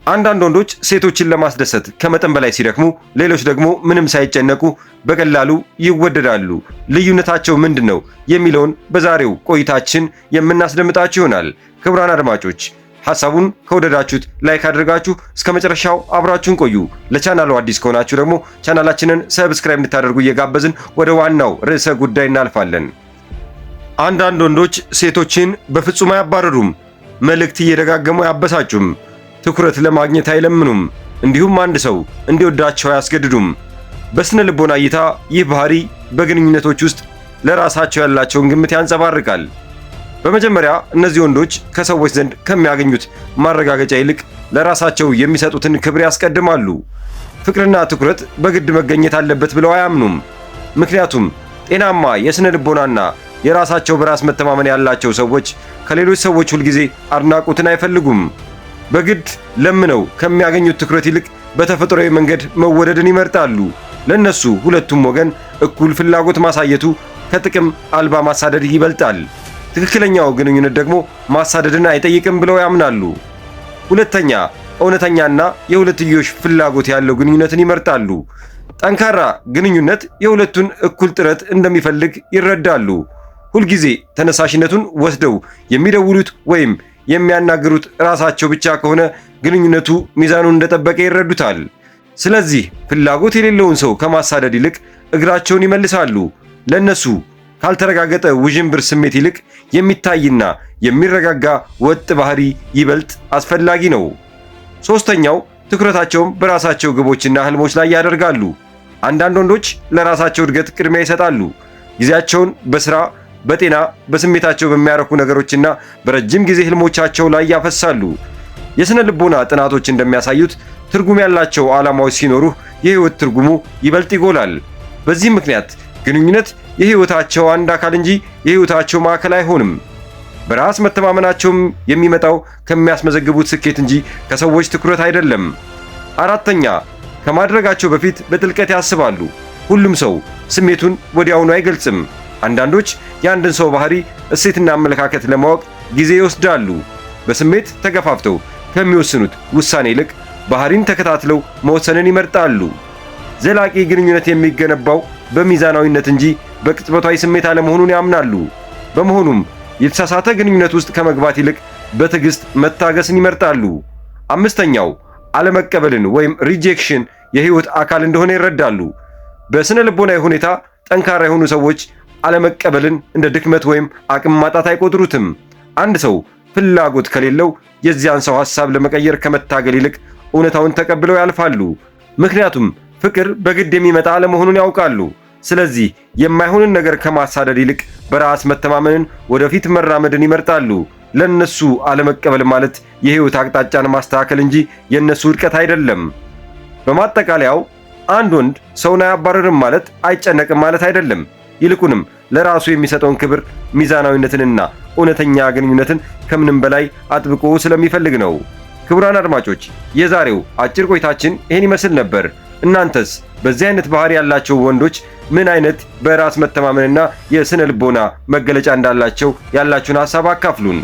አንዳንድ ወንዶች ሴቶችን ለማስደሰት ከመጠን በላይ ሲደክሙ፣ ሌሎች ደግሞ ምንም ሳይጨነቁ በቀላሉ ይወደዳሉ። ልዩነታቸው ምንድነው የሚለውን በዛሬው ቆይታችን የምናስደምጣችሁ ይሆናል። ክቡራን አድማጮች ሐሳቡን ከወደዳችሁት ላይክ አድርጋችሁ እስከ መጨረሻው አብራችሁን ቆዩ። ለቻናሉ አዲስ ከሆናችሁ ደግሞ ቻናላችንን ሰብስክራይብ እንድታደርጉ እየጋበዝን ወደ ዋናው ርዕሰ ጉዳይ እናልፋለን። አንዳንድ ወንዶች ሴቶችን በፍጹም አያባረሩም፣ መልእክት እየደጋገሙ አያበሳጩም፣ ትኩረት ለማግኘት አይለምኑም፣ እንዲሁም አንድ ሰው እንዲወዳቸው አያስገድዱም። በስነ ልቦና እይታ ይህ ባህሪ በግንኙነቶች ውስጥ ለራሳቸው ያላቸውን ግምት ያንጸባርቃል። በመጀመሪያ እነዚህ ወንዶች ከሰዎች ዘንድ ከሚያገኙት ማረጋገጫ ይልቅ ለራሳቸው የሚሰጡትን ክብር ያስቀድማሉ። ፍቅርና ትኩረት በግድ መገኘት አለበት ብለው አያምኑም። ምክንያቱም ጤናማ የስነ ልቦናና የራሳቸው በራስ መተማመን ያላቸው ሰዎች ከሌሎች ሰዎች ሁልጊዜ አድናቆትን አይፈልጉም። በግድ ለምነው ከሚያገኙት ትኩረት ይልቅ በተፈጥሯዊ መንገድ መወደድን ይመርጣሉ። ለነሱ ሁለቱም ወገን እኩል ፍላጎት ማሳየቱ ከጥቅም አልባ ማሳደድ ይበልጣል። ትክክለኛው ግንኙነት ደግሞ ማሳደድን አይጠይቅም ብለው ያምናሉ። ሁለተኛ፣ እውነተኛና የሁለትዮሽ ፍላጎት ያለው ግንኙነትን ይመርጣሉ። ጠንካራ ግንኙነት የሁለቱን እኩል ጥረት እንደሚፈልግ ይረዳሉ። ሁልጊዜ ተነሳሽነቱን ወስደው የሚደውሉት ወይም የሚያናግሩት ራሳቸው ብቻ ከሆነ ግንኙነቱ ሚዛኑን እንደጠበቀ ይረዱታል። ስለዚህ ፍላጎት የሌለውን ሰው ከማሳደድ ይልቅ እግራቸውን ይመልሳሉ። ለነሱ ካልተረጋገጠ ውዥንብር ስሜት ይልቅ የሚታይና የሚረጋጋ ወጥ ባህሪ ይበልጥ አስፈላጊ ነው። ሶስተኛው፣ ትኩረታቸውን በራሳቸው ግቦችና ህልሞች ላይ ያደርጋሉ። አንዳንድ ወንዶች ለራሳቸው እድገት ቅድሚያ ይሰጣሉ። ጊዜያቸውን በስራ፣ በጤና፣ በስሜታቸው በሚያረኩ ነገሮችና በረጅም ጊዜ ህልሞቻቸው ላይ ያፈሳሉ። የስነ ልቦና ጥናቶች እንደሚያሳዩት ትርጉም ያላቸው ዓላማዎች ሲኖሩ የህይወት ትርጉሙ ይበልጥ ይጎላል። በዚህም ምክንያት ግንኙነት የህይወታቸው አንድ አካል እንጂ የህይወታቸው ማዕከል አይሆንም። በራስ መተማመናቸውም የሚመጣው ከሚያስመዘግቡት ስኬት እንጂ ከሰዎች ትኩረት አይደለም። አራተኛ፣ ከማድረጋቸው በፊት በጥልቀት ያስባሉ። ሁሉም ሰው ስሜቱን ወዲያውኑ አይገልጽም። አንዳንዶች የአንድን ሰው ባህሪ፣ እሴትና አመለካከት ለማወቅ ጊዜ ይወስዳሉ። በስሜት ተገፋፍተው ከሚወስኑት ውሳኔ ይልቅ ባህሪን ተከታትለው መወሰንን ይመርጣሉ። ዘላቂ ግንኙነት የሚገነባው በሚዛናዊነት እንጂ በቅጽበታዊ ስሜት አለመሆኑን ያምናሉ። በመሆኑም የተሳሳተ ግንኙነት ውስጥ ከመግባት ይልቅ በትዕግስት መታገስን ይመርጣሉ። አምስተኛው፣ አለመቀበልን ወይም ሪጀክሽን የህይወት አካል እንደሆነ ይረዳሉ። በስነ ልቦናዊ ሁኔታ ጠንካራ የሆኑ ሰዎች አለመቀበልን እንደ ድክመት ወይም አቅም ማጣት አይቆጥሩትም። አንድ ሰው ፍላጎት ከሌለው የዚያን ሰው ሐሳብ ለመቀየር ከመታገል ይልቅ እውነታውን ተቀብለው ያልፋሉ። ምክንያቱም ፍቅር በግድ የሚመጣ አለመሆኑን ያውቃሉ። ስለዚህ የማይሆንን ነገር ከማሳደድ ይልቅ በራስ መተማመንን ወደፊት መራመድን ይመርጣሉ። ለነሱ አለመቀበል ማለት የህይወት አቅጣጫን ማስተካከል እንጂ የነሱ ውድቀት አይደለም። በማጠቃለያው አንድ ወንድ ሰውን አያባረርም ማለት አይጨነቅም ማለት አይደለም። ይልቁንም ለራሱ የሚሰጠውን ክብር፣ ሚዛናዊነትንና እውነተኛ ግንኙነትን ከምንም በላይ አጥብቆ ስለሚፈልግ ነው። ክቡራን አድማጮች የዛሬው አጭር ቆይታችን ይህን ይመስል ነበር። እናንተስ በዚህ አይነት ባህሪ ያላቸው ወንዶች ምን አይነት በራስ መተማመንና የስነ ልቦና መገለጫ እንዳላቸው ያላችሁን ሐሳብ አካፍሉን።